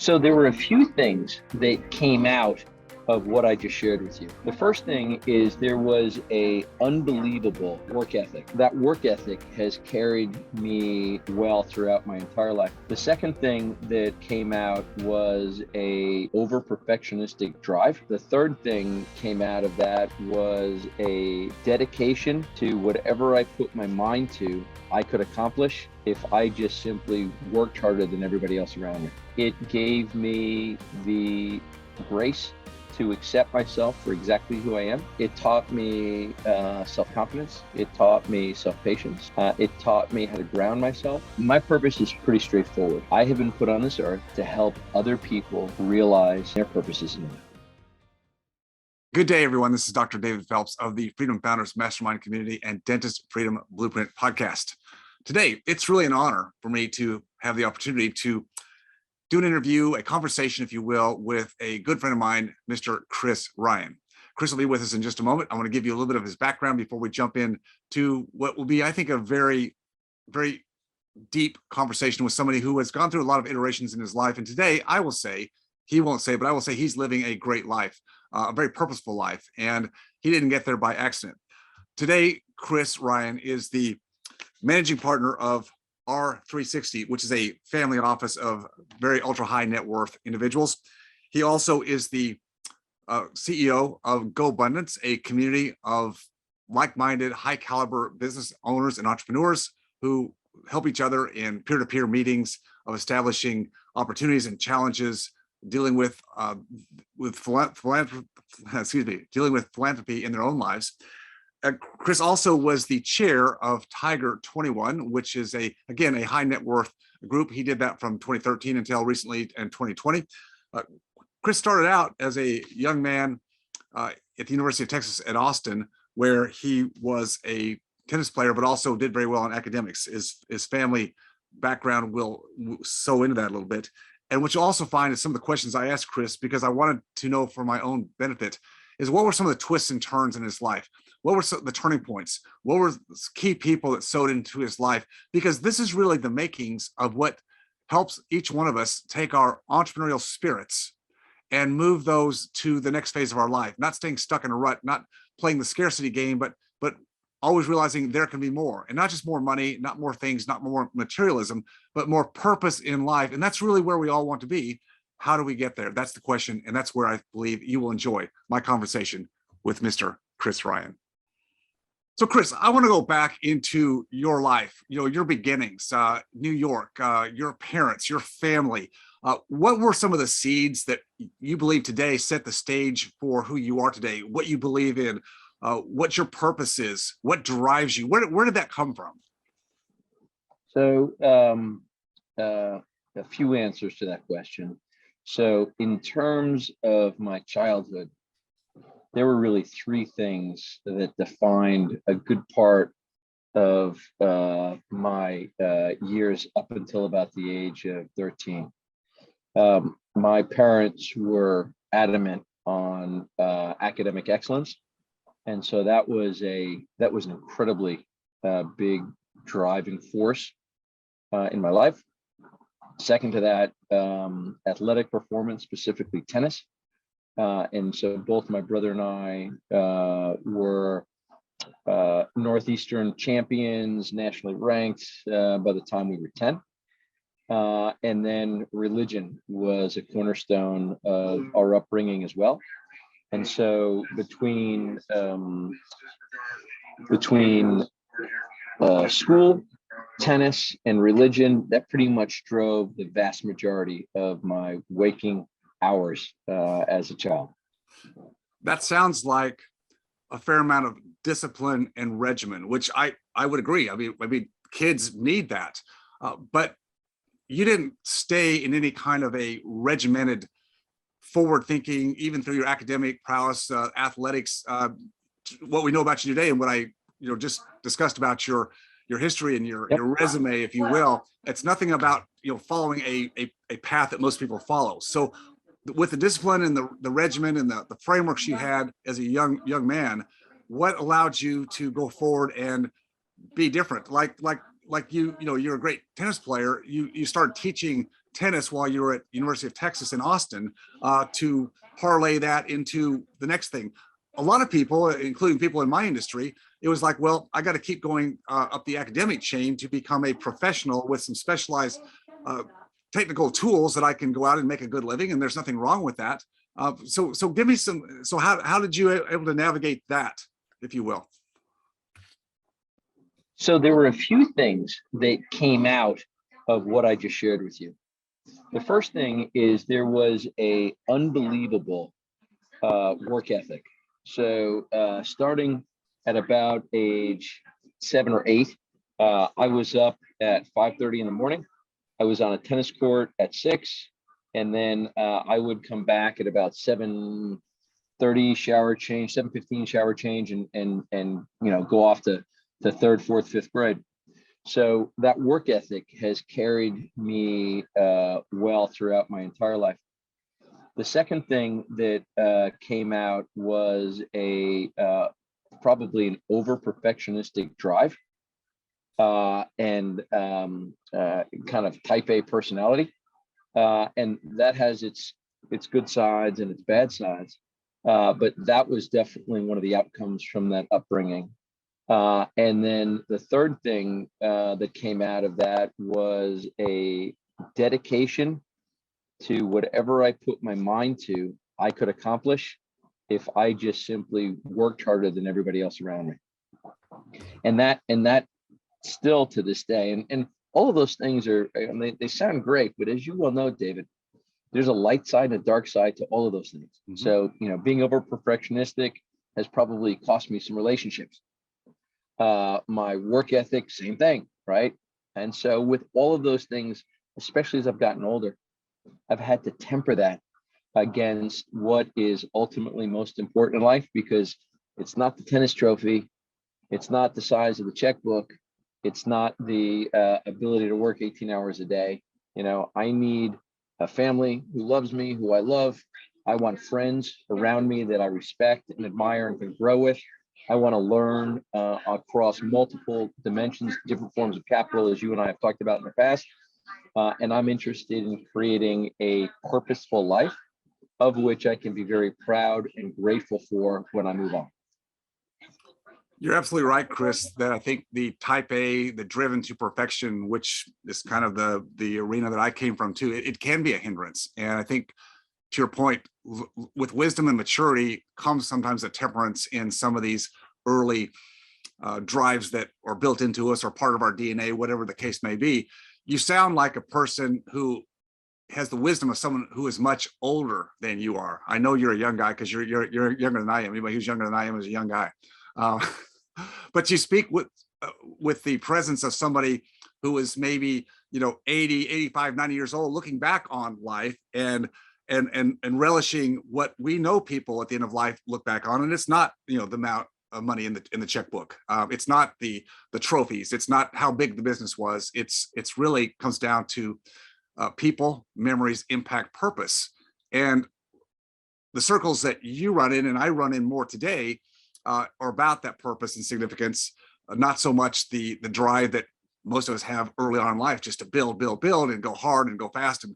So there were a few things that came out of what I just shared with you. The first thing is there was a unbelievable work ethic. That work ethic has carried me well throughout my entire life. The second thing that came out was a over perfectionistic drive. The third thing came out of that was a dedication to whatever I put my mind to, I could accomplish if I just simply worked harder than everybody else around me. It gave me the grace to accept myself for exactly who I am. It taught me self-confidence. It taught me self-patience. It taught me how to ground myself. My purpose is pretty straightforward. I have been put on this earth to help other people realize their purposes in life. Good day, everyone. This is Dr. David Phelps of the Freedom Founders Mastermind Community and Dentist Freedom Blueprint podcast. Today, it's really an honor for me to have the opportunity to do an interview, a conversation, if you will, with a good friend of mine, Mr. Chris Ryan. Chris will be with us in just a moment. I want to give you a little bit of his background before we jump in to what will be, I think, a very, very deep conversation with somebody who has gone through a lot of iterations in his life. And today, I will say, he won't say, but I will say he's living a great life, a very purposeful life, and he didn't get there by accident. Today, Chris Ryan is the managing partner of R360, which is a family office of very ultra high net worth individuals. He also is the CEO of GoBundance, a community of like-minded, high caliber business owners and entrepreneurs who help each other in peer-to-peer meetings of establishing opportunities and challenges, dealing with philanthropy in their own lives. Chris also was the chair of Tiger 21, which is again a high net worth group. He did that from 2013 until recently in 2020. Chris started out as a young man at the University of Texas at Austin, where he was a tennis player, but also did very well in academics. His family background will sew into that a little bit. And what you'll also find is some of the questions I asked Chris, because I wanted to know for my own benefit, is what were some of the twists and turns in his life? What were the turning points? What were key people that sewed into his life? Because this is really the makings of what helps each one of us take our entrepreneurial spirits and move those to the next phase of our life, not staying stuck in a rut, not playing the scarcity game, but always realizing there can be more, and not just more money, not more things, not more materialism, but more purpose in life. And that's really where we all want to be. How do we get there? That's the question. And that's where I believe you will enjoy my conversation with Mr. Chris Ryan. So Chris, I want to go back into your life, your beginnings, New York, your parents, your family. What were some of the seeds that you believe today set the stage for who you are today, what you believe in, what your purpose is, what drives you? Where did that come from? So a few answers to that question. So in terms of my childhood, there were really three things that defined a good part of my years up until about the age of 13. My parents were adamant on academic excellence. And so that was an incredibly big driving force in my life. Second to that, athletic performance, specifically tennis. And so both my brother and I were Northeastern champions, nationally ranked by the time we were 10. And then religion was a cornerstone of our upbringing as well. And so between school, tennis, and religion, that pretty much drove the vast majority of my waking hours as a child. That sounds like a fair amount of discipline and regimen, which I would agree. I mean, kids need that, but you didn't stay in any kind of a regimented forward thinking, even through your academic prowess, athletics, what we know about you today, and what I just discussed about your history and your resume, if you will. It's nothing about following a path that most people follow. So with the discipline and the regimen and the frameworks you had as a young man, what allowed you to go forward and be different? Like you're a great tennis player. You started teaching tennis while you were at University of Texas in Austin to parlay that into the next thing. A lot of people, including people in my industry, it was like, well, I got to keep going up the academic chain to become a professional with some specialized technical tools that I can go out and make a good living. And there's nothing wrong with that. So give me some, so how did you able to navigate that, if you will? So there were a few things that came out of what I just shared with you. The first thing is there was a unbelievable work ethic. So starting at about age 7 or 8, I was up at 5:30 in the morning. I was on a tennis court at 6, and then I would come back at about 7:30, shower change, 7:15 shower change, and go off to 3rd, 4th, 5th grade. So that work ethic has carried me well throughout my entire life. The second thing that came out was a probably an over perfectionistic drive and kind of type A personality, and that has its good sides and its bad sides. But that was definitely one of the outcomes from that upbringing. And then the third thing that came out of that was a dedication to whatever I put my mind to, I could accomplish if I just simply worked harder than everybody else around me. And that still to this day, and all of those things are, I mean, they sound great, but as you well know, David, there's a light side and a dark side to all of those things. Mm-hmm. So, being over perfectionistic has probably cost me some relationships. My work ethic, same thing, right? And so with all of those things, especially as I've gotten older, I've had to temper that against what is ultimately most important in life, because it's not the tennis trophy, it's not the size of the checkbook, it's not the ability to work 18 hours a day. I need a family who loves me, who I love. I want friends around me that I respect and admire and can grow with. I want to learn across multiple dimensions, different forms of capital, as you and I have talked about in the past. And I'm interested in creating a purposeful life of which I can be very proud and grateful for when I move on. You're absolutely right, Chris, that I think the type A, the driven to perfection, which is kind of the arena that I came from too, it can be a hindrance. And I think, to your point, with wisdom and maturity comes sometimes a temperance in some of these early drives that are built into us or part of our DNA, whatever the case may be. You sound like a person who has the wisdom of someone who is much older than you are. I know you're a young guy because you're younger than I am. Anybody who's younger than I am is a young guy. But you speak with the presence of somebody who is maybe 80, 85, 90 years old, looking back on life and relishing what we know people at the end of life look back on. And it's not the amount of money in the checkbook. It's not the trophies. It's not how big the business was. It's really comes down to people, memories, impact, purpose. And the circles that you run in and I run in more today are about that purpose and significance, not so much the drive that most of us have early on in life, just to build and go hard and go fast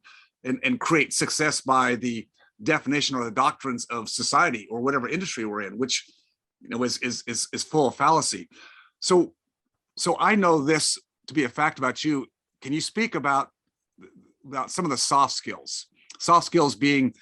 and create success by the definition or the doctrines of society or whatever industry we're in, which is full of fallacy. So I know this to be a fact about you. Can you speak about some of the soft skills being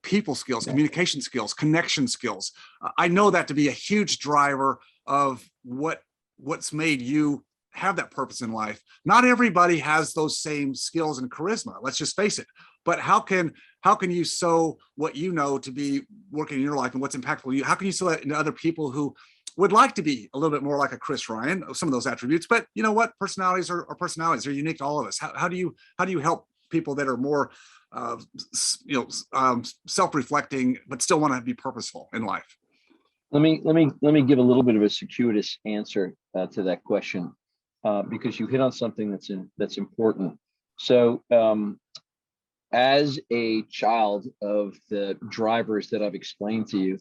people skills, communication skills, connection skills? I know that to be a huge driver of what's made you have that purpose in life. Not everybody has those same skills and charisma, let's just face it. But how can you sow what you know to be working in your life and what's impactful to you? How can you sow that into other people who would like to be a little bit more like a Chris Ryan, some of those attributes? But you know what? Personalities are personalities. They're unique to all of us. How do you help people that are more self-reflecting but still want to be purposeful in life? Let me give a little bit of a circuitous answer to that question, because you hit on something that's important. So as a child of the drivers that I've explained to you,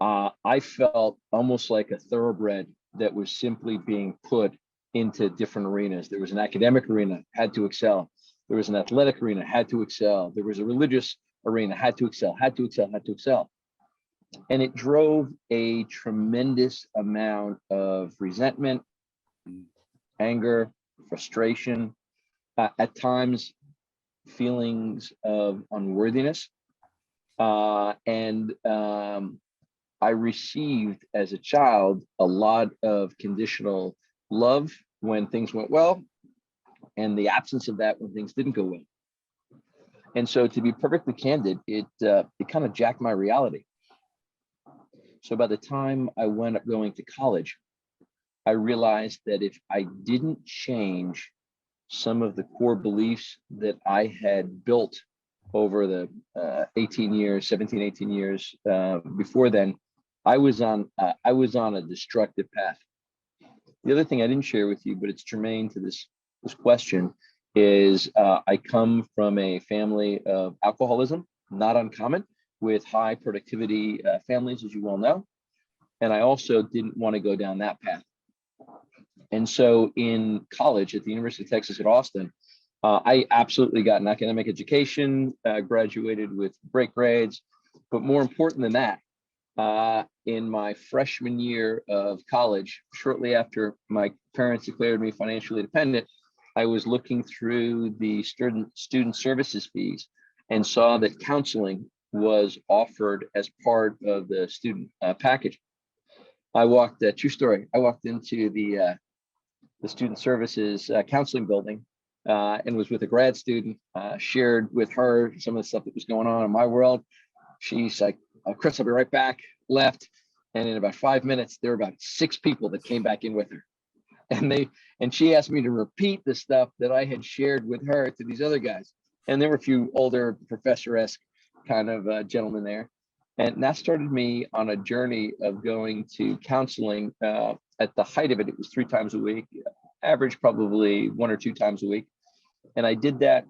I felt almost like a thoroughbred that was simply being put into different arenas. There was an academic arena, had to excel. There was an athletic arena, had to excel. There was a religious arena, had to excel, had to excel, had to excel. And it drove a tremendous amount of resentment, anger, frustration, at times feelings of unworthiness. And I received as a child a lot of conditional love when things went well, and the absence of that when things didn't go well. And so, to be perfectly candid, it kind of jacked my reality. So by the time I wound up going to college, I realized that if I didn't change some of the core beliefs that I had built over the 18 years before then, I was on a destructive path. The other thing I didn't share with you, but it's germane to this question, is I come from a family of alcoholism, not uncommon with high productivity families, as you well know. And I also didn't want to go down that path. And so in college at the University of Texas at Austin, I absolutely got an academic education, graduated with great grades. But more important than that, in my freshman year of college, shortly after my parents declared me financially dependent, I was looking through the student services fees and saw that counseling was offered as part of the student package. I walked, true story, I walked into the student services counseling building and was with a grad student, shared with her some of the stuff that was going on in my world. She's like, oh, Chris, I'll be right back, left. And in about 5 minutes, there were about 6 people that came back in with her. And she asked me to repeat the stuff that I had shared with her to these other guys. And there were a few older professor-esque kind of gentlemen there. And that started me on a journey of going to counseling. At the height of it, it was 3 times a week, average probably 1 or 2 times a week. And I did that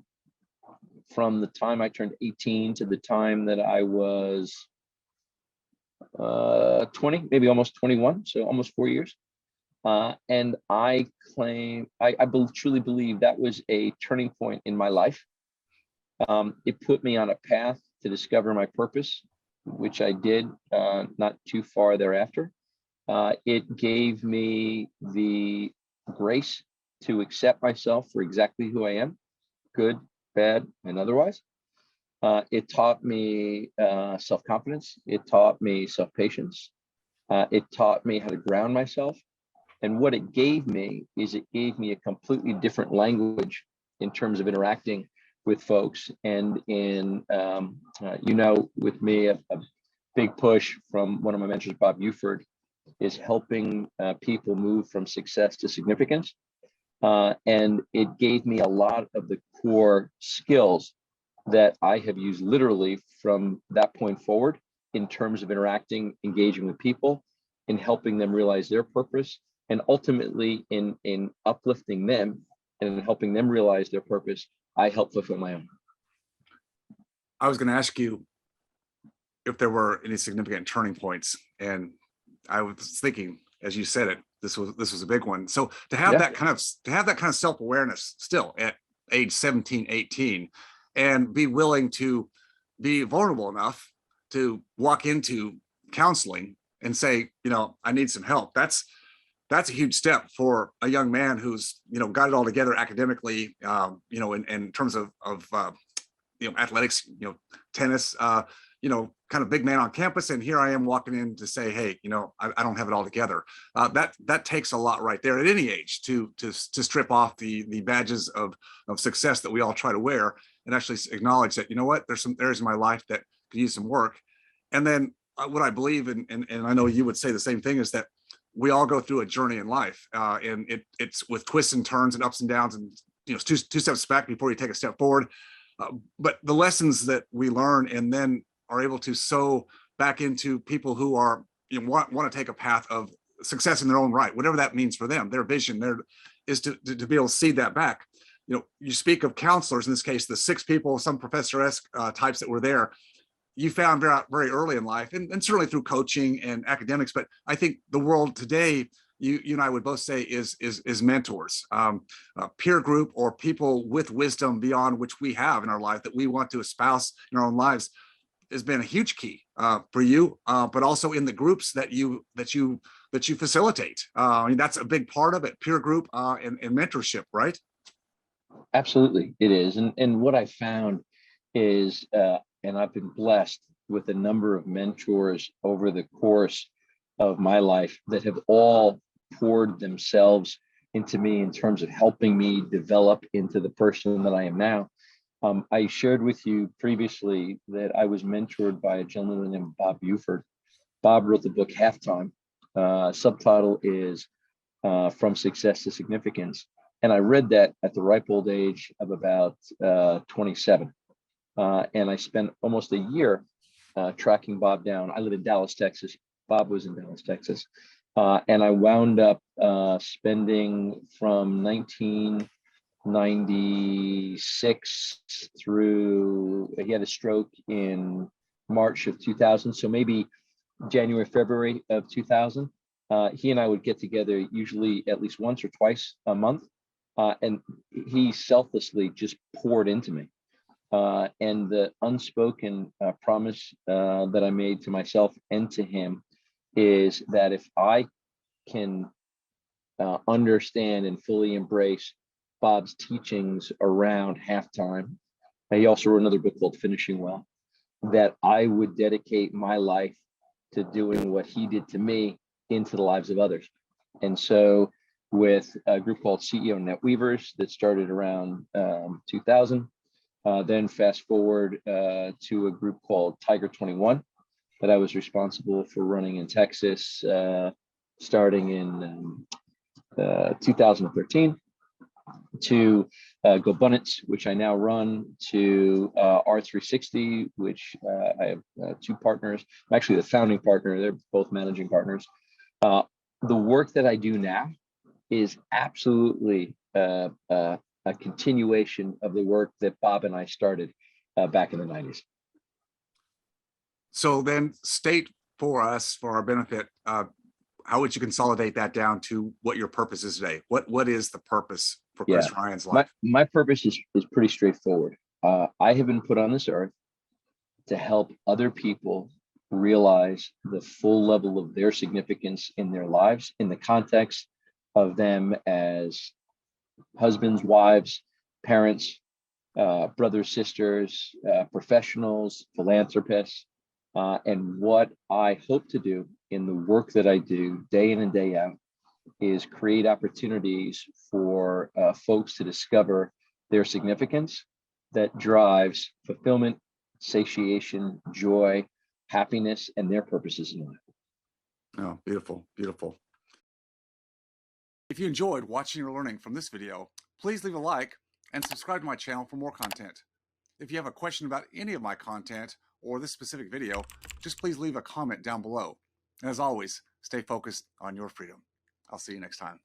from the time I turned 18 to the time that I was 20, maybe almost 21, so almost 4 years. And I claim, I truly believe that was a turning point in my life. It put me on a path to discover my purpose, which I did not too far thereafter. It gave me the grace to accept myself for exactly who I am, good, bad, and otherwise. It taught me self-confidence. It taught me self-patience. It taught me how to ground myself. And what it gave me is it gave me a completely different language in terms of interacting with folks. And in, with me, a big push from one of my mentors, Bob Buford, is helping people move from success to significance. And it gave me a lot of the core skills that I have used literally from that point forward in terms of interacting, engaging with people, and helping them realize their purpose, and ultimately in uplifting them and in helping them realize their purpose, I help fulfill my own. I was going to ask you if there were any significant turning points, and I was thinking, as you said it, this was a big one. So to have that kind of self-awareness still at age 17, 18, and be willing to be vulnerable enough to walk into counseling and say, I need some help. That's a huge step for a young man who's, got it all together academically, in terms of athletics, tennis, kind of big man on campus. And here I am walking in to say, hey, I don't have it all together. That takes a lot right there at any age to strip off the badges of success that we all try to wear and actually acknowledge that, there's some areas in my life that could use some work. And then what I believe, and I know you would say the same thing, is that we all go through a journey in life, and it's with twists and turns and ups and downs, and two steps back before you take a step forward. But the lessons that we learn and then are able to sow back into people who are want to take a path of success in their own right, whatever that means for them, their vision, is to be able to see that back. You speak of counselors, in this case, the 6 people, some professor-esque types that were there. You found very, very early in life, and certainly through coaching and academics. But I think the world today you and I would both say is mentors, a peer group, or people with wisdom beyond which we have in our life that we want to espouse in our own lives, has been a huge key for you, but also in the groups that you facilitate. I mean, that's a big part of it, peer group and mentorship, right? Absolutely, it is. And what I found is, and I've been blessed with a number of mentors over the course of my life that have all poured themselves into me in terms of helping me develop into the person that I am now. I shared with you previously that I was mentored by a gentleman named Bob Buford. Bob wrote the book Halftime. Subtitle is From Success to Significance. And I read that at the ripe old age of about 27. And I spent almost a year tracking Bob down. I live in Dallas, Texas. Bob was in Dallas, Texas. And I wound up spending from 1996 through, he had a stroke in March of 2000. So maybe January, February of 2000. He and I would get together usually at least once or twice a month. And he selflessly just poured into me. And the unspoken promise that I made to myself and to him is that if I can understand and fully embrace Bob's teachings around halftime, he also wrote another book called Finishing Well, that I would dedicate my life to doing what he did to me into the lives of others. And so with a group called CEO Netweavers that started around 2000, then fast forward to a group called Tiger 21 that I was responsible for running in Texas, starting in 2013, to GoBundance, which I now run, to R360, which I have two partners. I'm actually the founding partner. They're both managing partners. The work that I do now is absolutely a continuation of the work that Bob and I started back in the 90s. So then state for us, for our benefit, how would you consolidate that down to what your purpose is today? What is the purpose for Chris Ryan's life? My purpose is pretty straightforward. I have been put on this earth to help other people realize the full level of their significance in their lives in the context of them as husbands, wives, parents, brothers, sisters, professionals, philanthropists. And what I hope to do in the work that I do day in and day out is create opportunities for folks to discover their significance that drives fulfillment, satiation, joy, happiness, and their purposes in life. Oh, beautiful, beautiful. If you enjoyed watching or learning from this video, please leave a like and subscribe to my channel for more content. If you have a question about any of my content or this specific video, just please leave a comment down below. And as always, stay focused on your freedom. I'll see you next time.